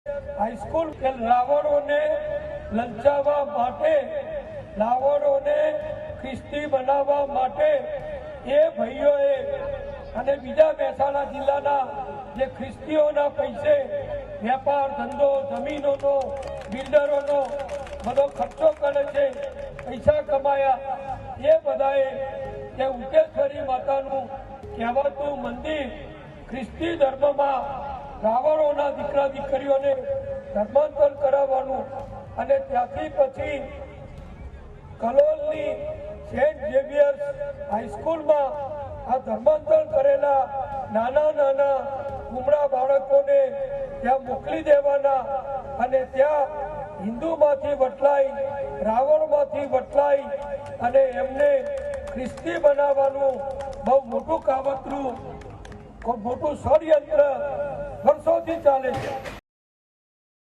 High school કે રાવણોને લંચાવવા માટે, રાવણોને ખ્રિસ્તી બનાવવા માટે એ ભાઈઓએ અને બીજા મહેસાણા જિલ્લાના જે ખ્રિસ્તીઓના પૈસે વેપાર ધંધો જમીનોનો બિલ્ડરોનો બધો ખર્ચો કરે છે, પૈસા કમાયા એ બધાએ જે ઉકેશ્વરી માતાનું કહેવાતું મંદિર ખ્રિસ્તી ધર્મમાં રાવણોના દીકરા દીકરીઓને ધર્માંતર કરાવવાનું અને ત્યાંથી પછી કલોલની સેન્ટ ઝેવિયર્સ હાઈસ્કૂલમાં આ ધર્માંતર કરેલા નાના નાના કુમળા બાળકોને ત્યાં મોકલી દેવાના અને ત્યાં હિન્દુમાંથી વટલાઈ રાવણમાંથી વટલાઈ અને એમને ખ્રિસ્તી બનાવવાનું બહુ મોટું કાવતરું મોટું ષડયંત્ર વર્ષોથી ચાલે છે।